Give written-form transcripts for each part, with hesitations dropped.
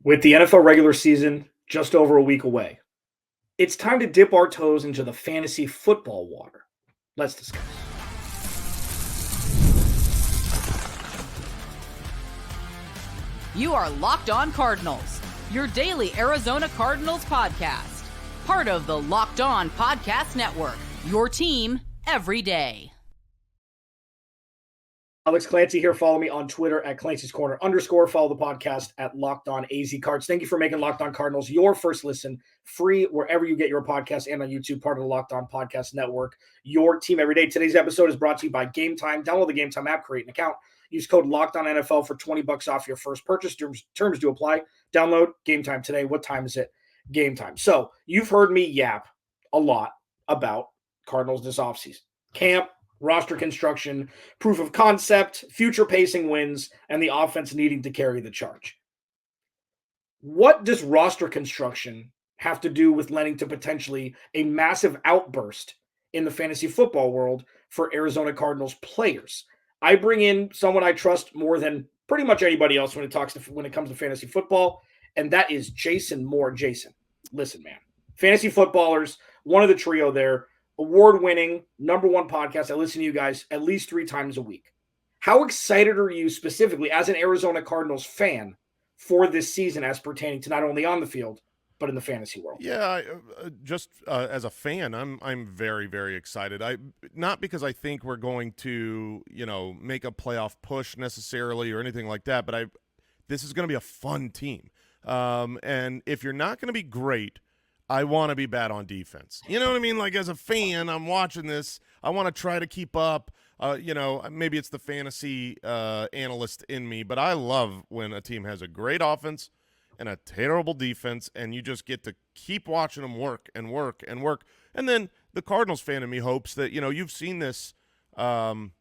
With the NFL regular season just over a week away, it's time to dip our toes into the fantasy football water. Let's discuss. You are Locked On Cardinals, your daily Arizona Cardinals podcast. Part of the Locked On Podcast Network, your team every day. Alex Clancy here. Follow me on Twitter at Clancy's Corner _ Follow the podcast at Locked On AZ Cards. Thank you for making Locked On Cardinals your first listen, free wherever you get your podcast and on YouTube, part of the Locked On Podcast Network, your team every day. Today's episode is brought to you by Game Time. Download the Game Time app, create an account. Use code Locked On NFL for $20 off your first purchase. Terms do apply. Download Game Time today. What time is it? Game Time. So you've heard me yap a lot about Cardinals this offseason. Camp, roster construction, proof of concept, future pacing wins, and the offense needing to carry the charge. What does roster construction have to do with lending to potentially a massive outburst in the fantasy football world for Arizona Cardinals players? I bring in someone I trust more than pretty much anybody else when it comes to fantasy football, and that is Jason Moore. Jason, listen, man. Fantasy footballers, one of the trio there, award-winning, #1 podcast. I listen to you guys at least 3 times a week. How excited are you specifically as an Arizona Cardinals fan for this season as pertaining to not only on the field, but in the fantasy world? Yeah, just as a fan, I'm very, very excited. Not because I think we're going to, make a playoff push necessarily or anything like that, but this is going to be a fun team. And if you're not going to be great, I want to be bad on defense. You know what I mean? Like, as a fan, I'm watching this. I want to try to keep up. Maybe it's the fantasy analyst in me, but I love when a team has a great offense and a terrible defense, and you just get to keep watching them work and work and work. And then the Cardinals fan in me hopes that, you've seen this plenty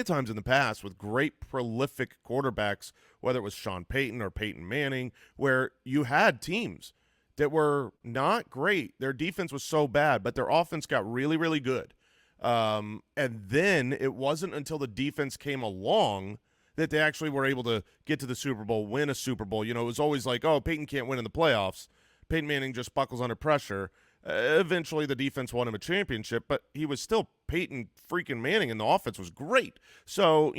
of times in the past with great prolific quarterbacks, whether it was Sean Payton or Peyton Manning, where you had teams that were not great. Their defense was so bad, but their offense got really, really good. And then it wasn't until the defense came along that they actually were able to get to the Super Bowl, win a Super Bowl. It was always like, oh, Peyton can't win in the playoffs. Peyton Manning just buckles under pressure. Eventually the defense won him a championship, but he was still Peyton freaking Manning, and the offense was great. So,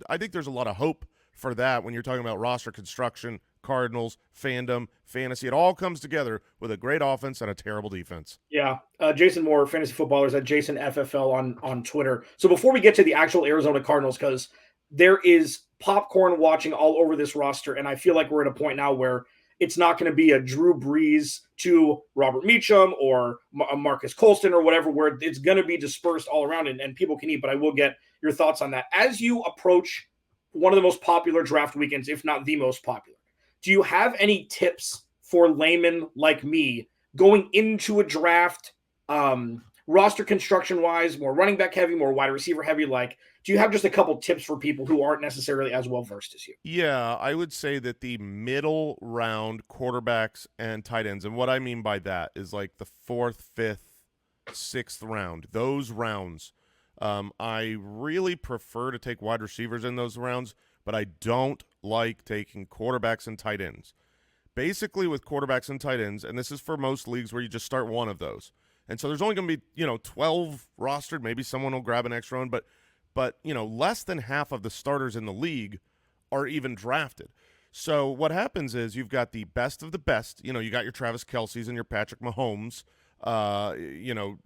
I think there's a lot of hope for that when you're talking about roster construction, Cardinals, fandom, fantasy. It all comes together with a great offense and a terrible defense. Yeah. Jason Moore, fantasy footballers at Jason FFL on Twitter. So before we get to the actual Arizona Cardinals, because there is popcorn watching all over this roster, and I feel like we're at a point now where it's not going to be a Drew Brees to Robert Meacham or Marcus Colston or whatever, where it's going to be dispersed all around and people can eat, but I will get your thoughts on that. As you approach one of the most popular draft weekends, if not the most popular, do you have any tips for laymen like me going into a draft, roster construction-wise, more running back heavy, more wide receiver heavy? Do you have just a couple tips for people who aren't necessarily as well-versed as you? Yeah, I would say that the middle round quarterbacks and tight ends, and what I mean by that is like the 4th, 5th, 6th round, those rounds, I really prefer to take wide receivers in those rounds, but I don't like taking quarterbacks and tight ends. Basically, with quarterbacks and tight ends, and this is for most leagues where you just start one of those. And so there's only going to be, 12 rostered. Maybe someone will grab an extra one, but less than half of the starters in the league are even drafted. So what happens is you've got the best of the best. You got your Travis Kelce's and your Patrick Mahomes,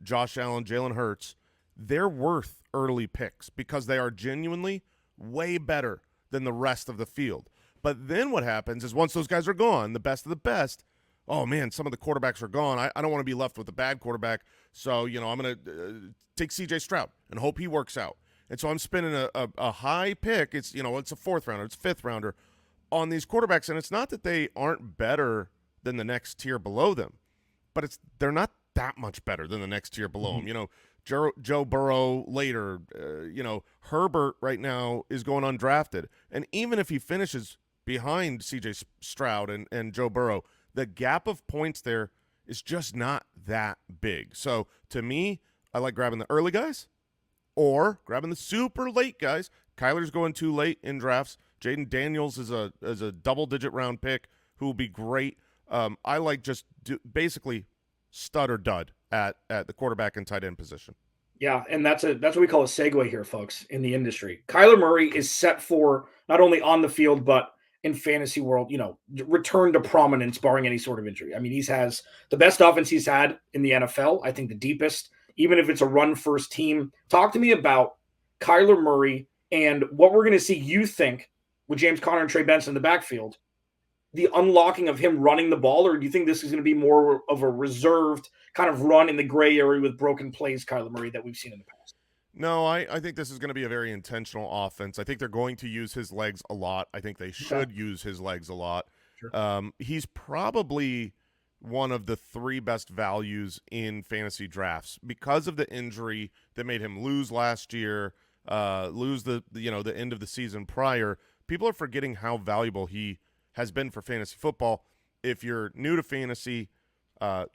Josh Allen, Jalen Hurts. They're worth early picks because they are genuinely way better than the rest of the field. But then what happens is once those guys are gone, the best of the best, oh, man, some of the quarterbacks are gone. I don't want to be left with a bad quarterback. So, I'm going to take C.J. Stroud and hope he works out. And so I'm spending a high pick. It's, it's a 4th rounder, it's 5th rounder on these quarterbacks. And it's not that they aren't better than the next tier below them, but they're not that much better than the next tier below them. Joe Burrow later, Herbert right now is going undrafted. And even if he finishes behind C.J. Stroud and Joe Burrow, the gap of points there is just not that big. So to me, I like grabbing the early guys or grabbing the super late guys. Kyler's going too late in drafts. Jaden Daniels is a double-digit round pick. who will be great. I like just basically stud or dud at the quarterback and tight end position. Yeah, and that's what we call a segue here, folks, in the industry. Kyler Murray is set for not only on the field, but in fantasy world, return to prominence barring any sort of injury. I mean, he has the best offense he's had in the NFL, I think the deepest, even if it's a run-first team. Talk to me about Kyler Murray and what we're going to see you think with James Conner and Trey Benson in the backfield, the unlocking of him running the ball, or do you think this is going to be more of a reserved kind of run in the gray area with broken plays, Kyler Murray, that we've seen in the past? No, I think this is going to be a very intentional offense. I think they're going to use his legs a lot. I think they should use his legs a lot. Sure. He's probably one of the 3 best values in fantasy drafts because of the injury that made him lose last year, lose the end of the season prior. People are forgetting how valuable he has been for fantasy football. If you're new to fantasy, a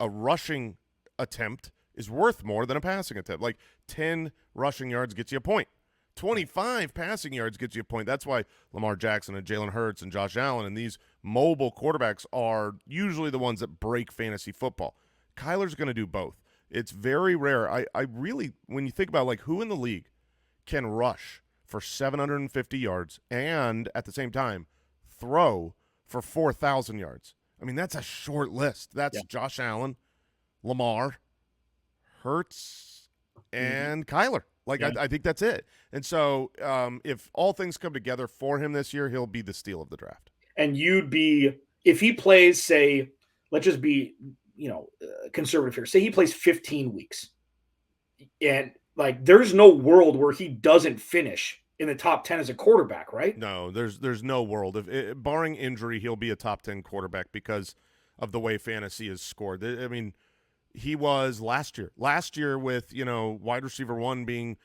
rushing attempt is worth more than a passing attempt. Like 10 rushing yards gets you a point. 25 passing yards gets you a point. That's why Lamar Jackson and Jalen Hurts and Josh Allen and these mobile quarterbacks are usually the ones that break fantasy football. Kyler's going to do both. It's very rare. I really, when you think about like who in the league can rush for 750 yards and at the same time throw for 4,000 yards. I mean, that's a short list. That's Josh Allen, Lamar, Hurts, and Kyler. I think that's it. And so if all things come together for him this year, he'll be the steal of the draft. And if he plays, say, let's just be, conservative here. Say he plays 15 weeks. And, there's no world where he doesn't finish in the top 10 as a quarterback, right? No, there's no world. Barring injury, he'll be a top 10 quarterback because of the way fantasy is scored. I mean, he was last year with, wide receiver 1 being,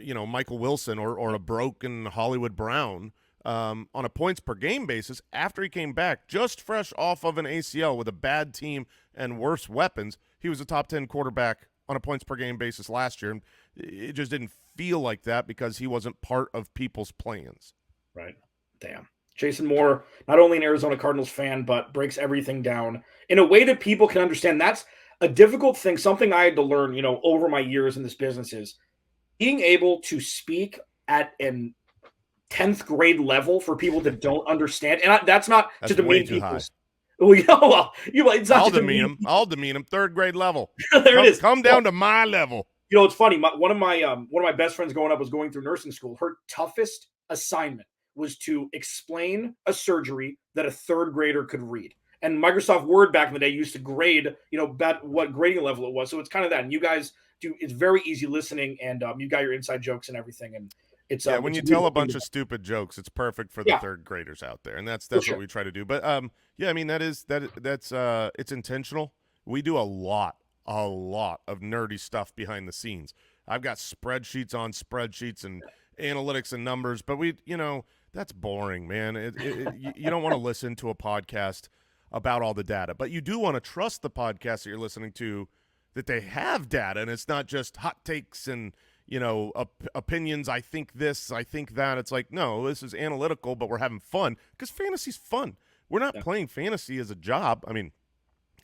Michael Wilson or a broken Hollywood Brown on a points per game basis after he came back just fresh off of an ACL with a bad team and worse weapons. He was a top 10 quarterback on a points per game basis last year. And it just didn't feel like that because he wasn't part of people's plans. Right. Damn. Jason Moore, not only an Arizona Cardinals fan, but breaks everything down in a way that people can understand. That's a difficult thing. Something I had to learn, over my years in this business is being able to speak at an 10th grade level for people that don't understand. And that's not that's to demean people. High. Well, it's not I'll to demean him. I'll demean him. 3rd grade level. There it is. Come down to my level. It's funny. One of my best friends growing up was going through nursing school. Her toughest assignment was to explain a surgery that a 3rd grader could read. And Microsoft Word back in the day used to grade, what grading level it was. So it's kind of that. And you guys it's very easy listening, and you got your inside jokes and everything. And it's when you tell a bunch of stupid jokes, it's perfect for the 3rd graders out there, and that's what we try to do. But I mean that's it's intentional. We do a lot of nerdy stuff behind the scenes. I've got spreadsheets on spreadsheets and analytics and numbers, but that's boring, man. You don't want to listen to a podcast about all the data, but you do want to trust the podcast that you're listening to, that they have data and it's not just hot takes and opinions. I think this, I think that. It's like, no, this is analytical, but we're having fun because fantasy's fun. We're not playing fantasy as a job. I mean,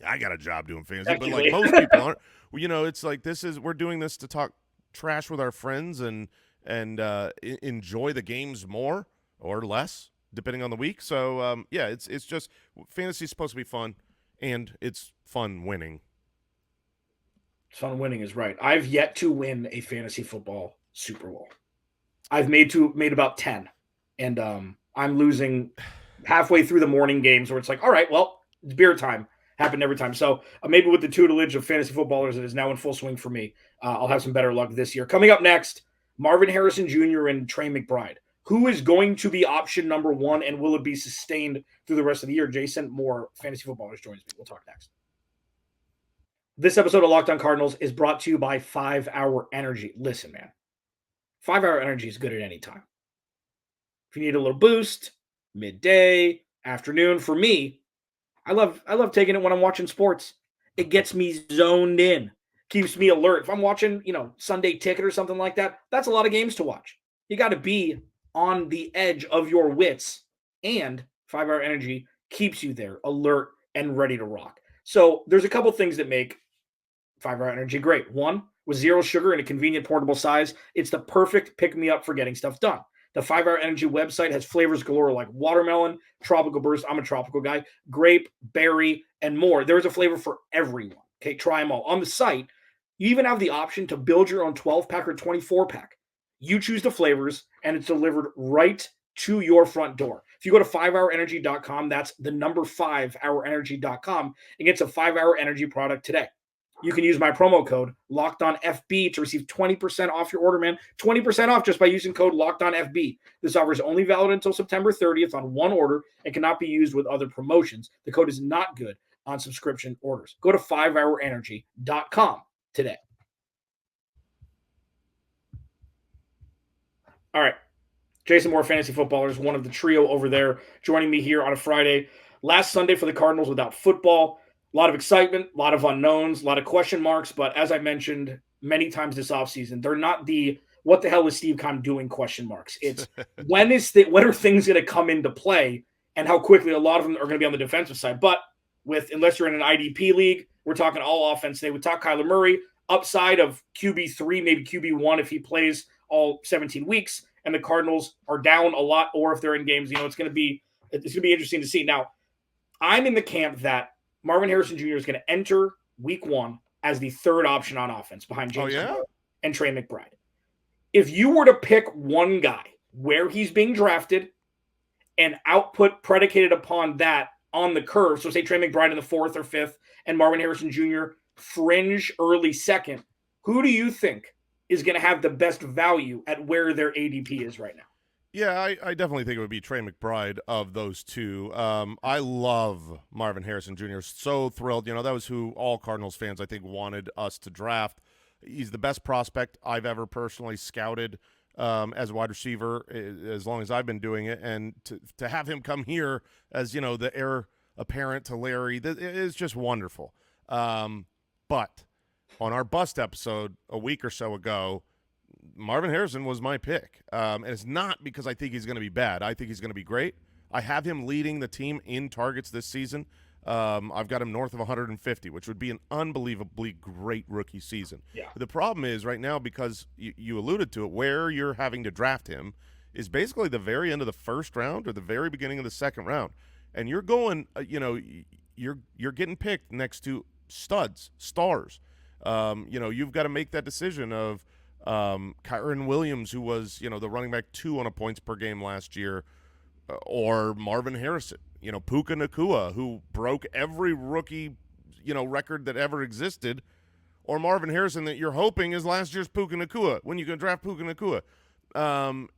I got a job doing fantasy, but like most people aren't. It's like we're doing this to talk trash with our friends and enjoy the games more or less depending on the week. So it's just fantasy is supposed to be fun, and it's fun winning. Fun winning is right. I've yet to win a fantasy football Super Bowl. I've made about 10, and I'm losing halfway through the morning games where it's like, all right, well, it's beer time. Happened every time. So maybe with the tutelage of fantasy footballers, it is now in full swing for me. I'll have some better luck this year. Coming up next, Marvin Harrison Jr. and Trey McBride. Who is going to be option number 1, and will it be sustained through the rest of the year? Jason Moore, fantasy footballers, joins me. We'll talk next. This episode of Locked On Cardinals is brought to you by 5 Hour Energy. Listen, man, 5 Hour Energy is good at any time. If you need a little boost, midday, afternoon, for me, I love taking it when I'm watching sports. It gets me zoned in, keeps me alert. If I'm watching, Sunday Ticket or something like that, that's a lot of games to watch. You got to be on the edge of your wits, and 5 Hour Energy keeps you there, alert and ready to rock. So there's a couple things that make 5-Hour Energy great. One, with zero sugar in a convenient portable size, it's the perfect pick-me-up for getting stuff done. The 5-Hour Energy website has flavors galore like watermelon, tropical burst, I'm a tropical guy, grape, berry, and more. There is a flavor for everyone. Okay, try them all. On the site, you even have the option to build your own 12-pack or 24-pack. You choose the flavors, and it's delivered right to your front door. If you go to 5hourenergy.com, that's the number 5hourenergy.com, and gets a 5-Hour Energy product today. You can use my promo code LOCKEDONFB to receive 20% off your order, man. 20% off just by using code LOCKEDONFB. This offer is only valid until September 30th on one order and cannot be used with other promotions. The code is not good on subscription orders. Go to 5hourenergy.com today. All right. Jason Moore, Fantasy Footballers, one of the trio over there, joining me here on a Friday. Last Sunday for the Cardinals without football. A lot of excitement, a lot of unknowns, a lot of question marks. But as I mentioned many times this offseason, they're not the what the hell is Steve Keim doing question marks. It's when are things going to come into play and how quickly a lot of them are going to be on the defensive side. But unless you're in an IDP league, we're talking all offense today. We talk Kyler Murray, upside of QB3, maybe QB1 if he plays all 17 weeks. And the Cardinals are down a lot, or if they're in games, it's going to be interesting to see. Now, I'm in the camp that Marvin Harrison Jr. is going to enter week 1 as the third option on offense behind James Conner and Trey McBride. If you were to pick one guy where he's being drafted and output predicated upon that on the curve, so say Trey McBride in the 4th or 5th and Marvin Harrison Jr. fringe early 2nd, who do you think is going to have the best value at where their ADP is right now? Yeah, I definitely think it would be Trey McBride of those two. I love Marvin Harrison Jr. So thrilled. That was who all Cardinals fans, I think, wanted us to draft. He's the best prospect I've ever personally scouted as a wide receiver as long as I've been doing it. And to have him come here as, the heir apparent to Larry, is just wonderful. But on our bust episode a week or so ago, Marvin Harrison was my pick. And it's not because I think he's going to be bad. I think he's going to be great. I have him leading the team in targets this season. I've got him north of 150, which would be an unbelievably great rookie season. Yeah. The problem is right now, because you alluded to it, where you're having to draft him is basically the very end of the first round or the very beginning of the second round. And you're going, you're getting picked next to studs, stars. You've got to make that decision of Kyren Williams, who was, the running back 2 on a points per game last year, or Marvin Harrison, Puka Nacua, who broke every rookie, record that ever existed, or Marvin Harrison that you're hoping is last year's Puka Nacua when you can draft Puka Nacua.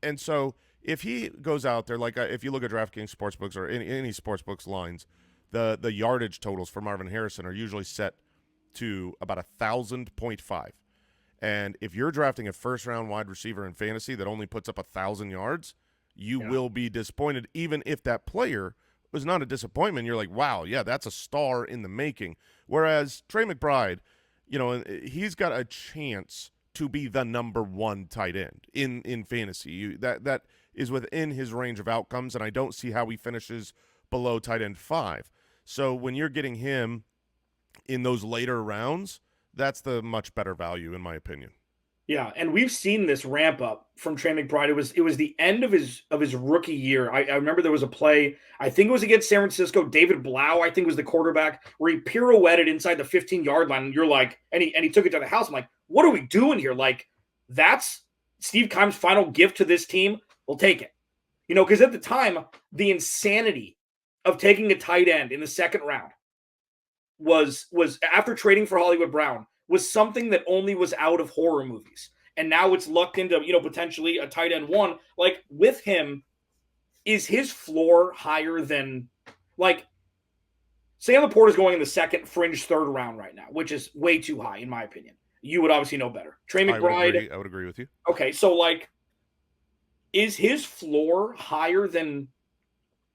And so if he goes out there, like if you look at DraftKings Sportsbooks or any Sportsbooks lines, the yardage totals for Marvin Harrison are usually set to about 1,000.5. And if you're drafting a first-round wide receiver in fantasy that only puts up 1,000 yards, you will be disappointed, even if that player was not a disappointment. You're like, wow, yeah, that's a star in the making. Whereas Trey McBride, he's got a chance to be the number 1 tight end in fantasy. That is within his range of outcomes, and I don't see how he finishes below tight end 5. So when you're getting him in those later rounds, that's the much better value, in my opinion. Yeah, and we've seen this ramp up from Trey McBride. It was the end of his rookie year. I remember there was a play, I think it was against San Francisco. David Blau, I think, was the quarterback, where he pirouetted inside the 15-yard line, and you're like, and he took it to the house. I'm like, what are we doing here? Like, that's Steve Keim's final gift to this team. We'll take it. Because at the time, the insanity of taking a tight end in the second round was after trading for Hollywood Brown, was something that only was out of horror movies. And now it's lucked into, potentially a tight end 1. Like, with him, is his floor higher than, like, Sam Laporta is going in the second fringe third round right now, which is way too high, in my opinion. You would obviously know better. Trey McBride. I would agree with you. Okay, so, like, is his floor higher than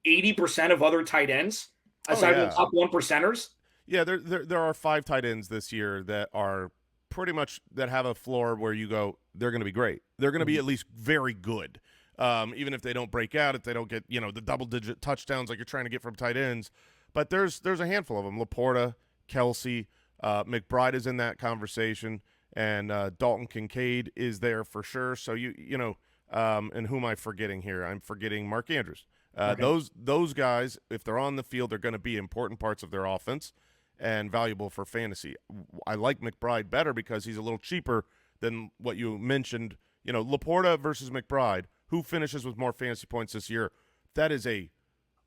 80% of other tight ends, aside from the top 1 percenters? Yeah, there are 5 tight ends this year that are pretty much that have a floor where you go, they're going to be great. They're going to be at least very good. even if they don't break out, if they don't get, the double-digit touchdowns like you're trying to get from tight ends. But there's a handful of them. Laporta, Kelsey, McBride is in that conversation, and Dalton Kincaid is there for sure. So, and who am I forgetting here? I'm forgetting Mark Andrews. Okay. Those guys, if they're on the field, they're going to be important parts of their offense and valuable for fantasy. I like McBride better because he's a little cheaper than what you mentioned. Laporta versus McBride, who finishes with more fantasy points this year? That is a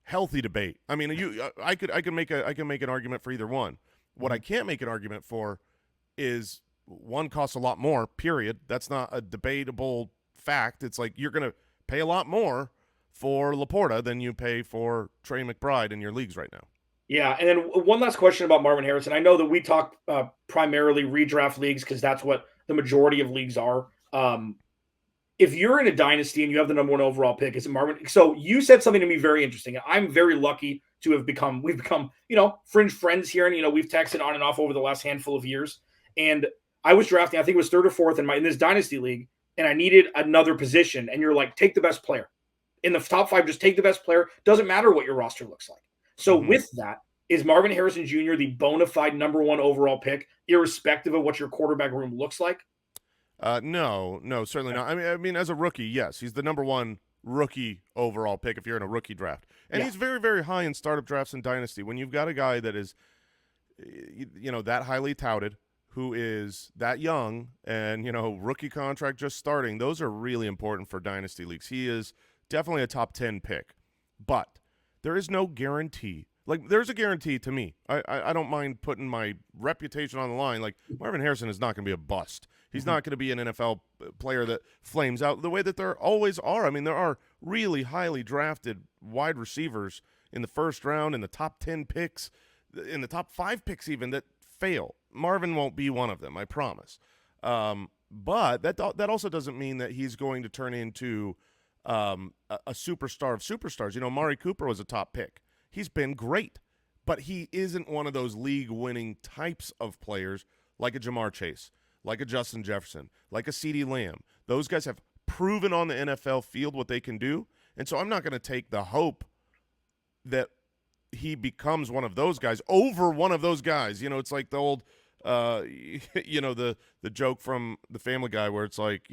healthy debate. I mean, I can make an argument for either one. What I can't make an argument for is one costs a lot more, period. That's not a debatable fact. It's like you're going to pay a lot more for Laporta than you pay for Trey McBride in your leagues right now. Yeah, and then one last question about Marvin Harrison. I know that we talk primarily redraft leagues because that's what the majority of leagues are. If you're in a dynasty and you have the number 1 overall pick, is it Marvin? So you said something to me very interesting. I'm very lucky to have we've become, fringe friends here. And, we've texted on and off over the last handful of years. And I was drafting, I think it was 3rd or 4th in this dynasty league, and I needed another position. And you're like, take the best player. In the top 5, just take the best player. Doesn't matter what your roster looks like. So with that, is Marvin Harrison Jr. the bona fide number 1 overall pick, irrespective of what your quarterback room looks like? No, certainly not. I mean, as a rookie, yes, he's the number 1 rookie overall pick if you're in a rookie draft. And he's very, very high in startup drafts and dynasty. When you've got a guy that is, that highly touted, who is that young and, rookie contract just starting, those are really important for dynasty leagues. He is definitely a top 10 pick. But there is no guarantee. Like, there's a guarantee to me. I don't mind putting my reputation on the line. Like, Marvin Harrison is not going to be a bust. He's not going to be an NFL player that flames out the way that there always are. I mean, there are really highly drafted wide receivers in the first round, in the top 10 picks, in the top 5 picks even, that fail. Marvin won't be one of them, I promise. But that also doesn't mean that he's going to turn into a superstar of superstars. Amari Cooper was a top pick. He's been great, but he isn't one of those league-winning types of players like a Jamar Chase, like a Justin Jefferson, like a CeeDee Lamb. Those guys have proven on the NFL field what they can do, and so I'm not going to take the hope that he becomes one of those guys over one of those guys. It's like the old, the joke from the Family Guy where it's like,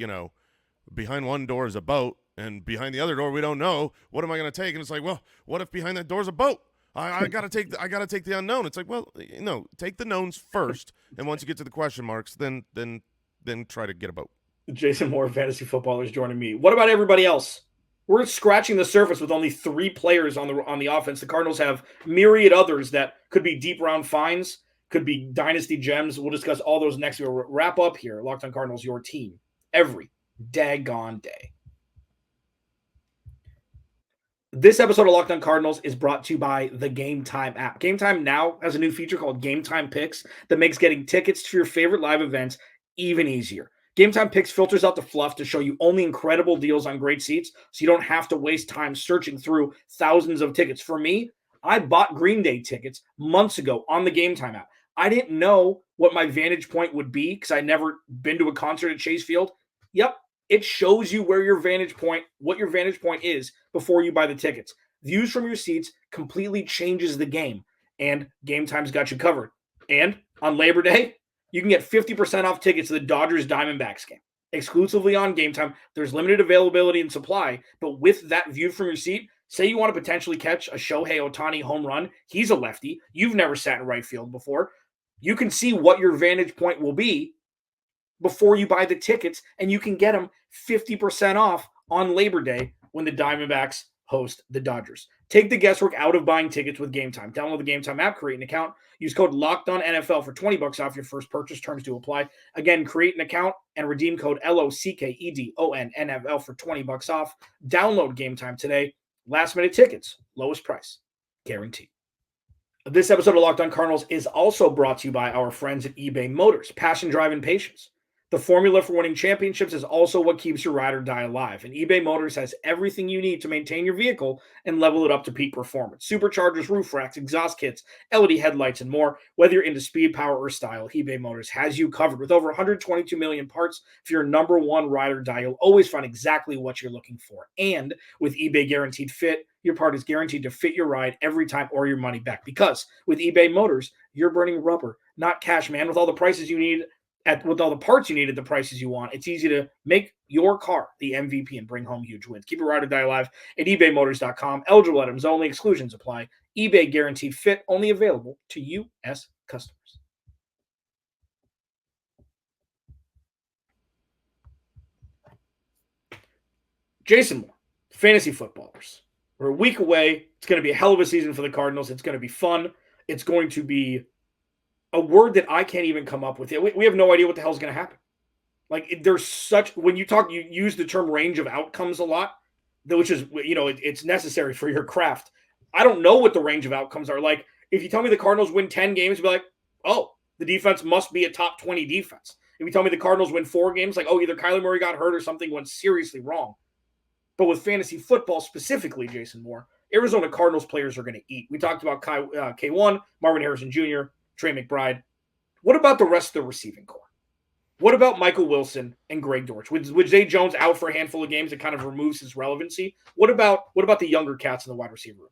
behind one door is a boat, and behind the other door we don't know. What am I going to take? And it's like, well, what if behind that door is a boat? I got to take the unknown. It's like, well, take the knowns first, and once you get to the question marks, then try to get a boat. Jason Moore, fantasy football, is joining me. What about everybody else? We're scratching the surface with only 3 players on the offense. The Cardinals have myriad others that could be deep round finds, could be dynasty gems. We'll discuss all those next year. We'll wrap up here. Locked On Cardinals, your team every daggone day. This episode of Locked On Cardinals is brought to you by the Game Time app. Game Time now has a new feature called Game Time Picks that makes getting tickets to your favorite live events even easier. Game Time Picks filters out the fluff to show you only incredible deals on great seats, so you don't have to waste time searching through thousands of tickets. For me, I bought Green Day tickets months ago on the Game Time app. I didn't know what my vantage point would be because I'd never been to a concert at Chase Field. Yep. It shows you what your vantage point is before you buy the tickets. Views from your seats completely changes the game, and Game Time's got you covered. And on Labor Day, you can get 50% off tickets to the Dodgers Diamondbacks game. Exclusively on Game Time. There's limited availability and supply, but with that view from your seat, say you want to potentially catch a Shohei Ohtani home run. He's a lefty. You've never sat in right field before. You can see what your vantage point will be before you buy the tickets, and you can get them 50% off on Labor Day when the Diamondbacks host the Dodgers. Take the guesswork out of buying tickets with Game Time. Download the Game Time app, create an account, use code LOCKEDONNFL for $20 off your first purchase. Terms to apply. Again, create an account and redeem code LOCKEDONNFL for $20 off. Download Game Time today. Last minute tickets, lowest price, guaranteed. This episode of Locked On Cardinals is also brought to you by our friends at eBay Motors. Passion, drive, and patience. The formula for winning championships is also what keeps your ride or die alive. And eBay Motors has everything you need to maintain your vehicle and level it up to peak performance. Superchargers, roof racks, exhaust kits, LED headlights, and more. Whether you're into speed, power, or style, eBay Motors has you covered. With over 122 million parts for your number one ride or die, you'll always find exactly what you're looking for. And with eBay Guaranteed Fit, your part is guaranteed to fit your ride every time or your money back. Because with eBay Motors, you're burning rubber, not cash, man. With all the prices you need with all the parts you need at the prices you want, it's easy to make your car the MVP and bring home huge wins. Keep your ride or die alive at ebaymotors.com. Eligible items only. Exclusions apply. eBay Guaranteed Fit only available to U.S. customers. Jason Moore, fantasy footballers. We're a week away. It's going to be a hell of a season for the Cardinals. It's going to be fun. It's going to be a word that I can't even come up with. We have no idea what the hell is going to happen. Like, there's such, when you talk, you use the term range of outcomes a lot, which is, it's necessary for your craft. I don't know what the range of outcomes are. Like, if you tell me the Cardinals win 10 games, I'd be like, oh, the defense must be a top 20 defense. If you tell me the Cardinals win 4 games, like, oh, either Kyler Murray got hurt or something went seriously wrong. But with fantasy football specifically, Jason Moore, Arizona Cardinals players are going to eat. We talked about K1, Marvin Harrison Jr., Trey McBride. What about the rest of the receiving core? What about Michael Wilson and Greg Dortch? With Zay Jones out for a handful of games, it kind of removes his relevancy. What about the younger cats in the wide receiver room?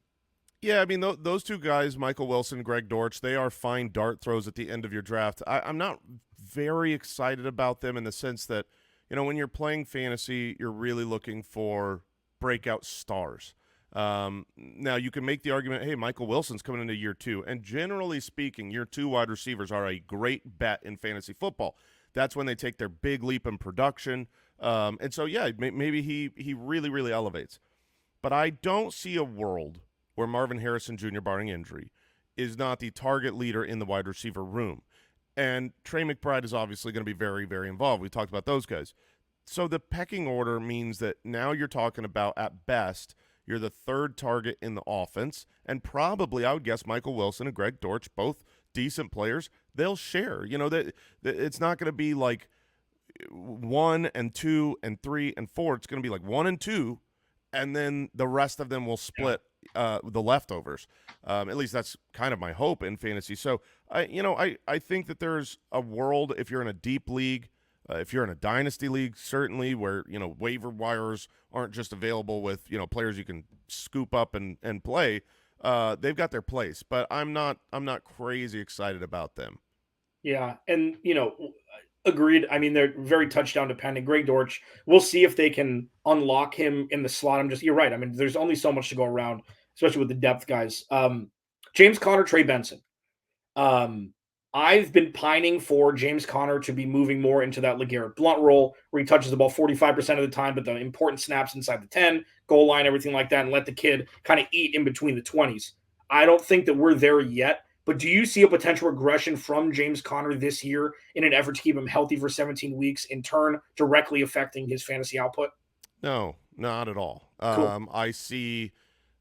Yeah, I mean, those two guys, Michael Wilson, Greg Dortch, they are fine dart throws at the end of your draft. I'm not very excited about them in the sense that, when you're playing fantasy, you're really looking for breakout stars. Now, you can make the argument, hey, Michael Wilson's coming into year 2, and generally speaking, year 2 wide receivers are a great bet in fantasy football. That's when they take their big leap in production. And so, yeah, maybe he really, really elevates. But I don't see a world where Marvin Harrison Jr., barring injury, is not the target leader in the wide receiver room. And Trey McBride is obviously going to be very, very involved. We talked about those guys. So the pecking order means that now you're talking about, at best, you're the third target in the offense. And probably, I would guess, Michael Wilson and Greg Dortch, both decent players, they'll share. That it's not going to be like 1 and 2 and 3 and 4. It's going to be like 1 and 2, and then the rest of them will split the leftovers. At least that's kind of my hope in fantasy. So I think that there's a world, if you're in a deep league, if you're in a dynasty league, certainly, where waiver wires aren't just available with players you can scoop up and play. They've got their place, but I'm not crazy excited about them. Yeah, and agreed. I mean, they're very touchdown dependent. Greg Dortch, we'll see if they can unlock him in the slot. You're right. I mean, there's only so much to go around, especially with the depth guys. James Conner, Trey Benson. I've been pining for James Conner to be moving more into that LeGarrette Blount role where he touches the ball 45% of the time, but the important snaps inside the 10, goal line, everything like that, and let the kid kind of eat in between the 20s. I don't think that we're there yet, but do you see a potential regression from James Conner this year in an effort to keep him healthy for 17 weeks, in turn directly affecting his fantasy output? No, not at all. Cool. I see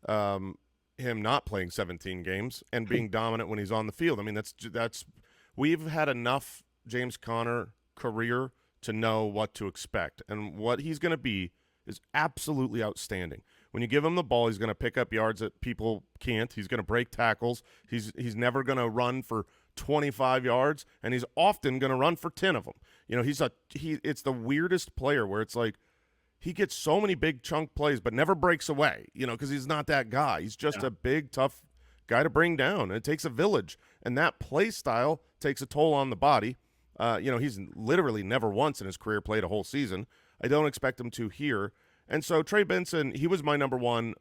him not playing 17 games and being dominant when he's on the field. I mean, that's we've had enough James Conner career to know what to expect, and what he's going to be is absolutely outstanding. When you give him the ball, he's going to pick up yards that people can't. He's going to break tackles. He's never going to run for 25 yards, and he's often going to run for 10 of them. It's the weirdest player where it's like, he gets so many big chunk plays, but never breaks away, because he's not that guy. He's just a big, tough guy to bring down. And it takes a village, and that play style takes a toll on the body. He's literally never once in his career played a whole season. I don't expect him to here. And so Trey Benson, he was my number one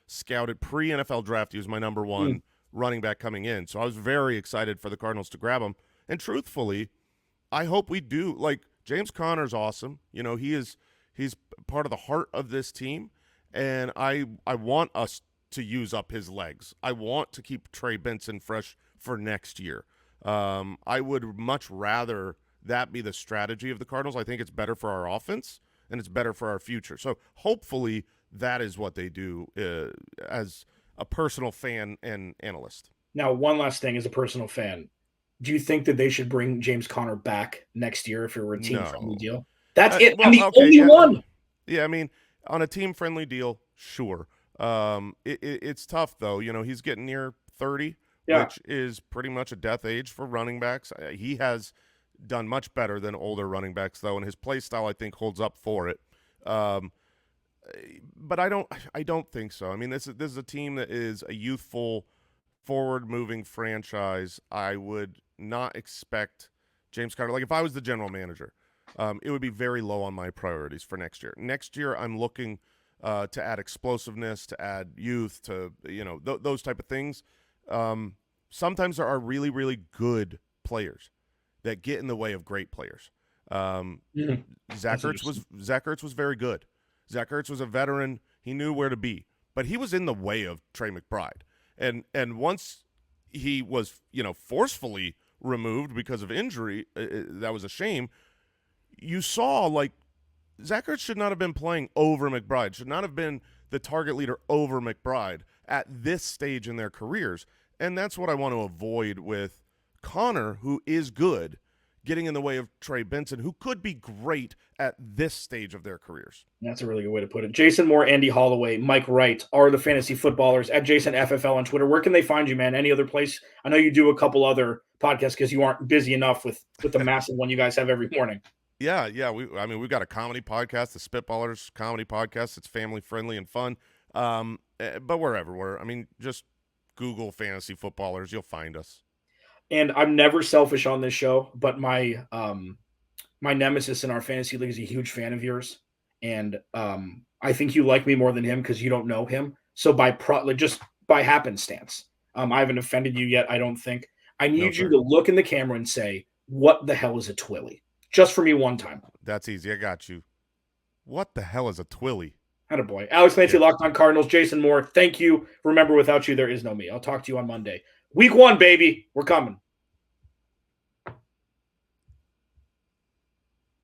scouted pre-NFL draft. He was my number one running back coming in. So I was very excited for the Cardinals to grab him. And truthfully, I hope we do. Like, James Conner's awesome. He's part of the heart of this team, and I want us to use up his legs. I want to keep Trey Benson fresh for next year. I would much rather that be the strategy of the Cardinals. I think it's better for our offense, and it's better for our future. So hopefully that is what they do as a personal fan and analyst. Now, one last thing as a personal fan. Do you think that they should bring James Conner back next year if it were a team-friendly No. deal? That's it. Well, I'm the okay, only one. Yeah, I mean, on a team-friendly deal, sure. It's tough though. You know, he's getting near 30, Yeah. which is pretty much a death age for running backs. He has done much better than older running backs though, and his play style I think holds up for it. But I don't think so. I mean, this is a team that is a youthful, forward-moving franchise. I would not expect James Conner. Like if I was the general manager, it would be very low on my priorities for next year. Next year, I'm looking to add explosiveness, to add youth, to those type of things. Sometimes there are really, really good players that get in the way of great players. Zach Ertz was very good. Zach Ertz was a veteran. He knew where to be, but he was in the way of Trey McBride. And once he was, forcefully removed because of injury, that was a shame. You saw, like, Zach Ertz should not have been playing over McBride, should not have been the target leader over McBride at this stage in their careers. And that's what I want to avoid with Conner, who is good, getting in the way of Trey Benson, who could be great at this stage of their careers. That's a really good way to put it. Jason Moore, Andy Holloway, Mike Wright are the fantasy footballers at Jason FFL on Twitter. Where can they find you, man? Any other place? I know you do a couple other podcasts because you aren't busy enough with the massive one you guys have every morning. Yeah. We've got a comedy podcast, the Spitballers Comedy Podcast. It's family friendly and fun. But we're everywhere. I mean, just Google fantasy footballers, you'll find us. And I'm never selfish on this show, but my nemesis in our fantasy league is a huge fan of yours, and I think you like me more than him because you don't know him. So just by happenstance, I haven't offended you yet. I don't think. I need you to look in the camera and say, "What the hell is a Twilly?" Just for me one time. That's easy. I got you. What the hell is a Twilly? Attaboy. Alex Clancy, Locked On Cardinals. Jason Moore, thank you. Remember, without you, there is no me. I'll talk to you on Monday. Week 1, baby. We're coming.